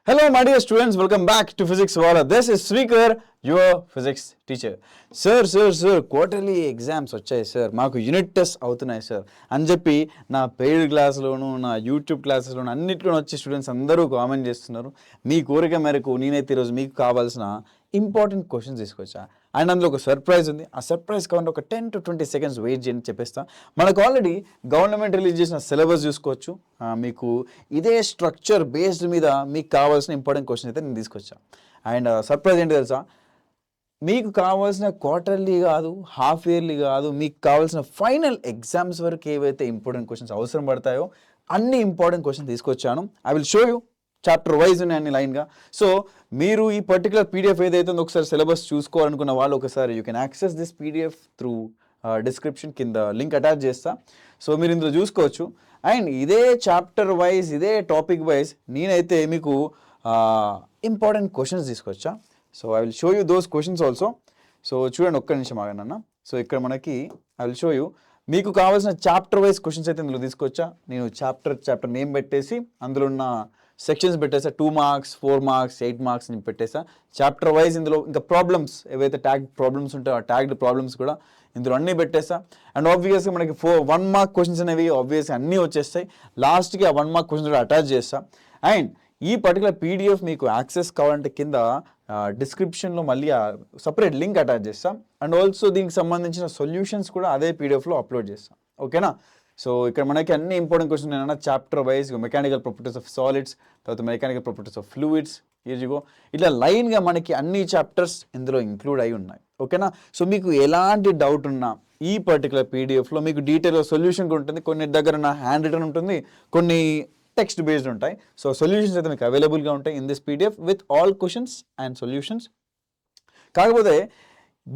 Hello, my dear students. Welcome back to Physics Wala. This is Srikar, your physics teacher. Sir, quarterly exams వచ్చాయి sir, మాకు unit test అవుతున్నాయి sir అని చెప్పి నా paid క్లాస్లోను నా YouTube క్లాసెస్లోను అన్నింటిలోనూ వచ్చి స్టూడెంట్స్ అందరూ కామెంట్ చేస్తున్నారు. మీ కోరిక మేరకు నేనైతే ఈరోజు మీకు కావాల్సిన ఇంపార్టెంట్ క్వశ్చన్స్ తీసుకొచ్చా. అండ్ అందులో ఒక సర్ప్రైజ్ ఉంది. ఆ సర్ప్రైజ్ కావాలంటే ఒక 10 to 20 seconds వెయిట్ చేయని చెప్పేస్తా. మనకు ఆల్రెడీ గవర్నమెంట్ రిలీజ్ చేసిన సిలబస్ చూసుకోవచ్చు. మీకు ఇదే స్ట్రక్చర్ బేస్డ్ మీద మీకు కావాల్సిన ఇంపార్టెంట్ క్వశ్చన్ అయితే నేను తీసుకొచ్చా. అండ్ సర్ప్రైజ్ ఏంటి తెలుసా, మీకు కావాల్సిన క్వార్టర్లీ కాదు, హాఫ్ ఇయర్లీ కాదు, మీకు కావాల్సిన ఫైనల్ ఎగ్జామ్స్ వరకు ఏవైతే ఇంపార్టెంట్ క్వశ్చన్స్ అవసరం పడతాయో అన్ని ఇంపార్టెంట్ క్వశ్చన్స్ తీసుకొచ్చాను. I will show you. Chapter wise ఉన్నాయి అన్ని లైన్గా. సో మీరు ఈ పర్టికులర్ పీడిఎఫ్ ఏదైతే ఉందో ఒకసారి సిలబస్ చూసుకోవాలనుకున్న వాళ్ళు ఒకసారి you can access this PDF through description కింద లింక్ అటాచ్ చేస్తా. సో మీరు ఇందులో చూసుకోవచ్చు. అండ్ ఇదే చాప్టర్ వైజ్, ఇదే టాపిక్ వైజ్ నేనైతే మీకు ఇంపార్టెంట్ క్వశ్చన్స్ తీసుకొచ్చా. So I will show you those questions also. So చూడండి, ఒక్క నిమిషం ఆగనన్న. సో ఇక్కడ మనకి ఐ విల్ షో యూ మీకు కావాల్సిన చాప్టర్ వైజ్ క్వశ్చన్స్ అయితే ఇందులో తీసుకొచ్చా. నేను చాప్టర్ నేమ్ పెట్టేసి అందులో ఉన్న సెక్షన్స్ పెట్టేసా. 2 marks, 4 marks, 8 marks నేను పెట్టేసా. చాప్టర్ వైజ్ ఇందులో ఇంకా ప్రాబ్లమ్స్ ఏవైతే ట్యాగ్డ్ ప్రాబ్లమ్స్ ఉంటాయో ఆ ట్యాగ్డ్ ప్రాబ్లమ్స్ కూడా ఇందులో అన్నీ పెట్టేసా. అండ్ ఆబ్వియస్గా మనకి 1 mark క్వశ్చన్స్ అనేవి ఆబ్వియస్గా అన్నీ వచ్చేస్తాయి. లాస్ట్కి ఆ 1 mark క్వశ్చన్స్ కూడా అటాచ్ చేస్తా. అండ్ ఈ పర్టికులర్ పీడిఎఫ్ మీకు యాక్సెస్ కావాలంటే కింద డిస్క్రిప్షన్లో మళ్ళీ సపరేట్ లింక్ అటాచ్ చేస్తాం. అండ్ ఆల్సో దీనికి సంబంధించిన సొల్యూషన్స్ కూడా అదే పీడిఎఫ్లో అప్లోడ్ చేస్తాం. ఓకేనా? సో ఇక్కడ మనకి అన్ని ఇంపార్టెంట్ క్వశ్చన్ ఏంటన్నా chapter wise mechanical properties of solids, తర్వాత మెకానికల్ ప్రాపర్టీస్ ఆఫ్ ఫ్లూయిడ్స్, ఈజీగో ఇట్లా లైన్గా మనకి అన్ని చాప్టర్స్ ఇందులో ఇంక్లూడ్ అయి ఉన్నాయి. ఓకేనా? సో మీకు ఎలాంటి డౌట్ ఉన్నా ఈ పర్టికులర్ పీడిఎఫ్లో మీకు డీటెయిల్గా సొల్యూషన్ ఉంటుంది. కొన్ని దగ్గర నా హ్యాండ్ రిటర్న్ ఉంటుంది, కొన్ని టెక్స్ట్ బేస్డ్ ఉంటాయి. సో సొల్యూషన్స్ అయితే మీకు అవైలబుల్గా ఉంటాయి in this PDF with all questions and solutions. కాకపోతే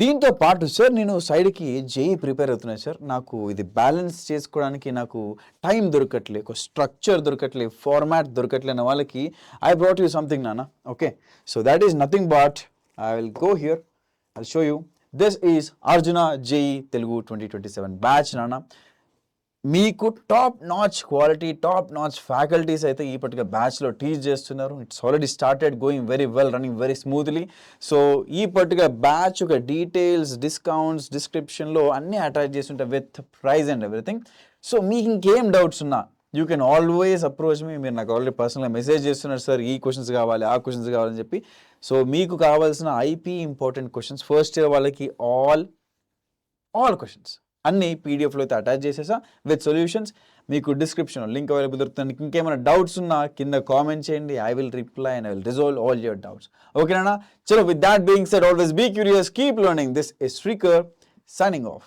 దీంతో పాటు సార్ నేను సైడ్కి జేఈ ప్రిపేర్ అవుతున్నాను సార్, నాకు ఇది బ్యాలెన్స్ చేసుకోవడానికి నాకు టైం దొరకట్లేదు, ఒక స్ట్రక్చర్ దొరకట్లేదు, ఫార్మాట్ దొరకట్లేదు అన్న వాళ్ళకి ఐ బ్రాట్ యూ సంథింగ్ నాన్న. Okay, so that is nothing but I will go here, I show you. This is Arjuna JEE Telugu 2027 batch నాన్న. మీకు top notch quality, top notch faculties అయితే ఈ పర్టికులర్ బ్యాచ్లో టీచ్ చేస్తున్నారు. It's already started going very well, running very smoothly. So ఈ particular batch ఒక details, discounts డిస్క్రిప్షన్లో అన్నీ అటాచ్ చేస్తుంటాయి with price and everything. So మీకు ఇంకేం డౌట్స్ ఉన్నా యూ కెన్ ఆల్వేస్ అప్రోచ్ మీ. మీరు నాకు ఆల్రెడీ పర్సనల్గా మెసేజ్ చేస్తున్నారు, సార్ ఈ క్వశ్చన్స్ కావాలి, ఆ క్వశ్చన్స్ కావాలని చెప్పి. సో మీకు కావాల్సిన IP important questions first year వాళ్ళకి ఆల్ క్వశ్చన్స్ అన్ని పీడిఎఫ్లో అయితే అటాచ్ చేసేసా విత్ సొల్యూషన్స్. మీకు డిస్క్రిప్షన్లో లింక్ అవైలబుల్ దొరుకుతుంది. ఇంకేమైనా డౌట్స్ ఉన్నా కింద కామెంట్ చేయండి. I will reply and I will resolve all your doubts. ఓకేనా? చలో, with that being said, always be curious, keep learning. This is Srikar signing of.